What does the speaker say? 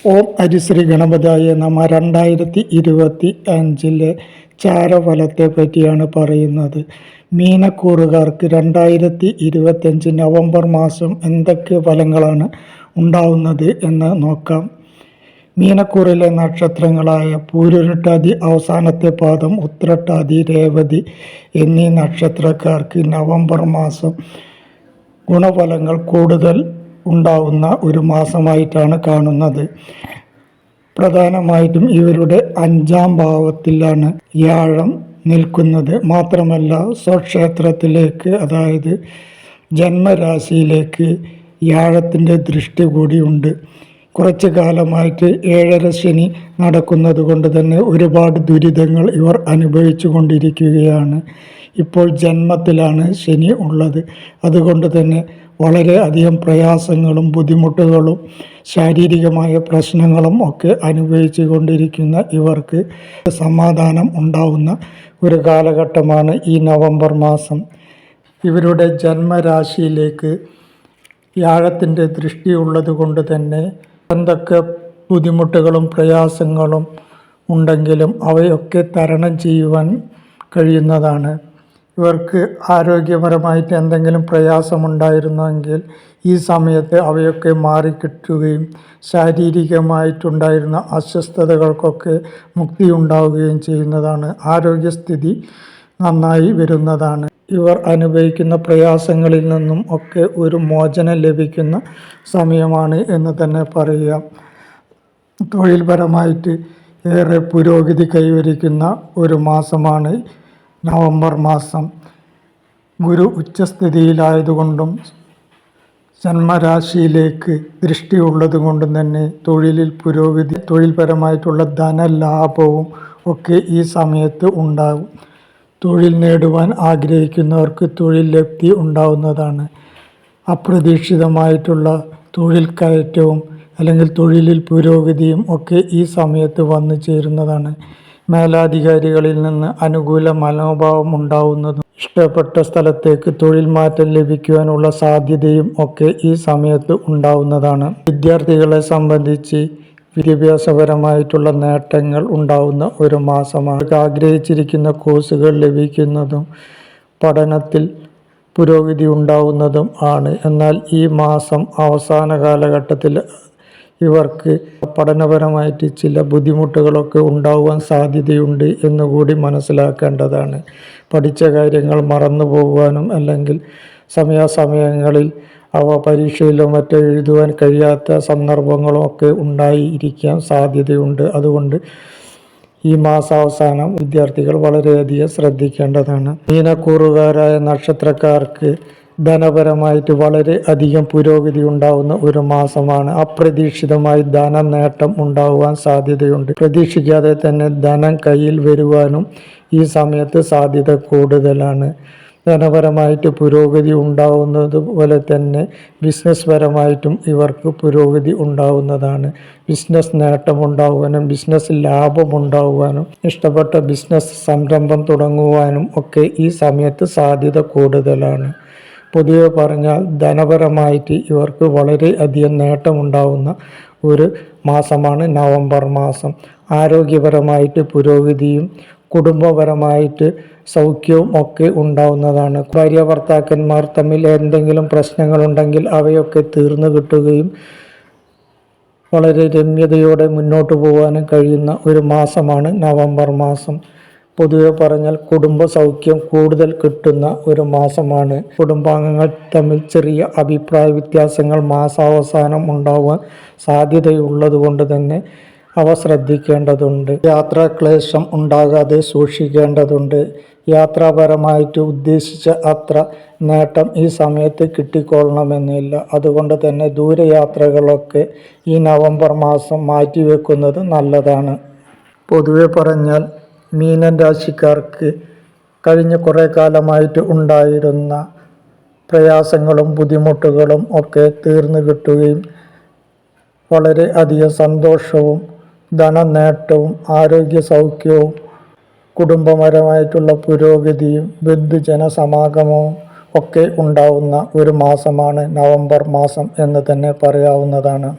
ഓം ഹരിശ്രീ ഗണപതായ നമ. 2025 ചാരഫലത്തെ പറ്റിയാണ് പറയുന്നത്. മീനക്കൂറുകാർക്ക് 2025 നവംബർ മാസം എന്തൊക്കെ ഫലങ്ങളാണ് ഉണ്ടാവുന്നത് എന്ന് നോക്കാം. മീനക്കൂറിലെ നക്ഷത്രങ്ങളായ പൂരുരുട്ടാതി അവസാനത്തെ പാദം, ഉത്രട്ടാതി, രേവതി എന്നീ നക്ഷത്രക്കാർക്ക് നവംബർ മാസം ഗുണഫലങ്ങൾ കൂടുതൽ ഉണ്ടാവുന്ന ഒരു മാസമായിട്ടാണ് കാണുന്നത്. പ്രധാനമായിട്ടും ഇവരുടെ 5-ാം ഭാവത്തിലാണ് വ്യാഴം നിൽക്കുന്നത്. മാത്രമല്ല സ്വക്ഷേത്രത്തിലേക്ക്, അതായത് ജന്മരാശിയിലേക്ക് വ്യാഴത്തിൻ്റെ ദൃഷ്ടി കൂടിയുണ്ട്. കുറച്ചു കാലമായിട്ട് 7.5 ശനി നടക്കുന്നത് കൊണ്ട് തന്നെ ഒരുപാട് ദുരിതങ്ങൾ ഇവർ അനുഭവിച്ചു കൊണ്ടിരിക്കുകയാണ്. ഇപ്പോൾ ജന്മത്തിലാണ് ശനി ഉള്ളത്. അതുകൊണ്ട് തന്നെ വളരെയധികം പ്രയാസങ്ങളും ബുദ്ധിമുട്ടുകളും ശാരീരികമായ പ്രശ്നങ്ങളും ഒക്കെ അനുഭവിച്ചു കൊണ്ടിരിക്കുന്ന ഇവർക്ക് സമാധാനം ഉണ്ടാവുന്ന ഒരു കാലഘട്ടമാണ് ഈ നവംബർ മാസം. ഇവരുടെ ജന്മരാശിയിലേക്ക് വ്യാഴത്തിൻ്റെ ദൃഷ്ടിയുള്ളത് കൊണ്ട് തന്നെ എന്തൊക്കെ ബുദ്ധിമുട്ടുകളും പ്രയാസങ്ങളും ഉണ്ടെങ്കിലും അവയൊക്കെ തരണം ചെയ്യുവാൻ കഴിയുന്നതാണ്. ഇവർക്ക് ആരോഗ്യപരമായിട്ട് എന്തെങ്കിലും പ്രയാസമുണ്ടായിരുന്നെങ്കിൽ ഈ സമയത്ത് അവയൊക്കെ മാറിക്കിട്ടുകയും ശാരീരികമായിട്ടുണ്ടായിരുന്ന അസ്വസ്ഥതകൾക്കൊക്കെ മുക്തി ഉണ്ടാവുകയും ചെയ്യുന്നതാണ്. ആരോഗ്യസ്ഥിതി നന്നായി വരുന്നതാണ്. ഇവർ അനുഭവിക്കുന്ന പ്രയാസങ്ങളിൽ നിന്നും ഒക്കെ ഒരു മോചനം ലഭിക്കുന്ന സമയമാണ് എന്ന് തന്നെ പറയാം. തൊഴിൽപരമായിട്ട് ഏറെ പുരോഗതി കൈവരിക്കുന്ന ഒരു മാസമാണ് നവംബർ മാസം. ഗുരു ഉച്ചസ്ഥിതിയിലായതുകൊണ്ടും ജന്മരാശിയിലേക്ക് ദൃഷ്ടിയുള്ളത് കൊണ്ടും തന്നെ തൊഴിലിൽ പുരോഗതി, തൊഴിൽപരമായിട്ടുള്ള ധനലാഭവും ഒക്കെ ഈ സമയത്ത് ഉണ്ടാകും. തൊഴിൽ നേടുവാൻ ആഗ്രഹിക്കുന്നവർക്ക് തൊഴിൽ ലബ്ധി ഉണ്ടാവുന്നതാണ്. അപ്രതീക്ഷിതമായിട്ടുള്ള തൊഴിൽ കയറ്റവും അല്ലെങ്കിൽ തൊഴിലിൽ പുരോഗതിയും ഒക്കെ ഈ സമയത്ത് വന്നു ചേരുന്നതാണ്. മേലധികാരികളിൽ നിന്ന് അനുകൂല മനോഭാവം ഉണ്ടാവുന്നതും ഇഷ്ടപ്പെട്ട സ്ഥലത്തേക്ക് തൊഴിൽ മാറ്റം ലഭിക്കുവാനുള്ള സാധ്യതയും ഒക്കെ ഈ സമയത്ത് ഉണ്ടാവുന്നതാണ്. വിദ്യാർത്ഥികളെ സംബന്ധിച്ച് വിദ്യാഭ്യാസപരമായിട്ടുള്ള നേട്ടങ്ങൾ ഉണ്ടാവുന്ന ഒരു മാസമാണ്. ആഗ്രഹിച്ചിരിക്കുന്ന കോഴ്സുകൾ ലഭിക്കുന്നതും പഠനത്തിൽ പുരോഗതി ഉണ്ടാവുന്നതും ആണ്. എന്നാൽ ഈ മാസം അവസാന കാലഘട്ടത്തിൽ ഇവർക്ക് പഠനപരമായിട്ട് ചില ബുദ്ധിമുട്ടുകളൊക്കെ ഉണ്ടാവാൻ സാധ്യതയുണ്ട് എന്നുകൂടി മനസ്സിലാക്കേണ്ടതാണ്. പഠിച്ച കാര്യങ്ങൾ മറന്നു പോകുവാനും അല്ലെങ്കിൽ സമയാസമയങ്ങളിൽ അവ പരീക്ഷയിലോ മറ്റോ എഴുതുവാൻ കഴിയാത്ത സന്ദർഭങ്ങളും ഒക്കെ ഉണ്ടായിരിക്കാൻ സാധ്യതയുണ്ട്. അതുകൊണ്ട് ഈ മാസാവസാനം വിദ്യാർത്ഥികൾ വളരെയധികം ശ്രദ്ധിക്കേണ്ടതാണ്. മീനക്കൂറുകാരായ നക്ഷത്രക്കാർക്ക് ധനപരമായിട്ട് വളരെ അധികം പുരോഗതി ഉണ്ടാവുന്ന ഒരു മാസമാണ്. അപ്രതീക്ഷിതമായി ധനനേട്ടം ഉണ്ടാകുവാൻ സാധ്യതയുണ്ട്. പ്രതീക്ഷിക്കാതെ തന്നെ ധനം കയ്യിൽ വരുവാനും ഈ സമയത്ത് സാധ്യത കൂടുതലാണ്. ധനപരമായിട്ട് പുരോഗതി ഉണ്ടാവുന്നത് പോലെ തന്നെ ബിസിനസ് പരമായിട്ടും ഇവർക്ക് പുരോഗതി ഉണ്ടാവുന്നതാണ്. ബിസിനസ് നേട്ടമുണ്ടാകുവാനും ബിസിനസ് ലാഭമുണ്ടാകുവാനും ഇഷ്ടപ്പെട്ട ബിസിനസ് സംരംഭം തുടങ്ങുവാനും ഒക്കെ ഈ സമയത്ത് സാധ്യത കൂടുതലാണ്. പൊതുവെ പറഞ്ഞാൽ ധനപരമായിട്ട് ഇവർക്ക് വളരെ അധികം നേട്ടമുണ്ടാവുന്ന ഒരു മാസമാണ് നവംബർ മാസം. ആരോഗ്യപരമായിട്ട് പുരോഗതിയും കുടുംബപരമായിട്ട് സൗഖ്യവും ഒക്കെ ഉണ്ടാവുന്നതാണ്. ഭാര്യ ഭർത്താക്കന്മാർ തമ്മിൽ എന്തെങ്കിലും പ്രശ്നങ്ങളുണ്ടെങ്കിൽ അവയൊക്കെ തീർന്നു കിട്ടുകയും വളരെ രമ്യതയോടെ മുന്നോട്ട് പോകാനും കഴിയുന്ന ഒരു മാസമാണ് നവംബർ മാസം. പൊതുവെ പറഞ്ഞാൽ കുടുംബ സൗഖ്യം കൂടുതൽ കിട്ടുന്ന ഒരു മാസമാണ്. കുടുംബാംഗങ്ങൾ തമ്മിൽ ചെറിയ അഭിപ്രായ വ്യത്യാസങ്ങൾ മാസാവസാനം ഉണ്ടാവാൻ സാധ്യതയുള്ളത് കൊണ്ട് തന്നെ അവ ശ്രദ്ധിക്കേണ്ടതുണ്ട്. യാത്രാക്ലേശം ഉണ്ടാകാതെ സൂക്ഷിക്കേണ്ടതുണ്ട്. യാത്രാപരമായിട്ട് ഉദ്ദേശിച്ച അത്ര നേട്ടം ഈ സമയത്ത് കിട്ടിക്കൊള്ളണമെന്നില്ല. അതുകൊണ്ട് തന്നെ ദൂരയാത്രകളൊക്കെ ഈ നവംബർ മാസം മാറ്റിവെക്കുന്നത് നല്ലതാണ്. പൊതുവെ പറഞ്ഞാൽ മീനൻ രാശിക്കാർക്ക് കഴിഞ്ഞ കുറേ കാലമായിട്ട് ഉണ്ടായിരുന്ന പ്രയാസങ്ങളും ബുദ്ധിമുട്ടുകളും ഒക്കെ തീർന്നു കിട്ടുകയും വളരെ അധികം സന്തോഷവും ധനനേട്ടവും ആരോഗ്യ സൗഖ്യവും കുടുംബപരമായിട്ടുള്ള പുരോഗതിയും ബന്ധുജന സമാഗമവും ഒക്കെ ഉണ്ടാവുന്ന ഒരു മാസമാണ് നവംബർ മാസം എന്ന് തന്നെ പറയാവുന്നതാണ്.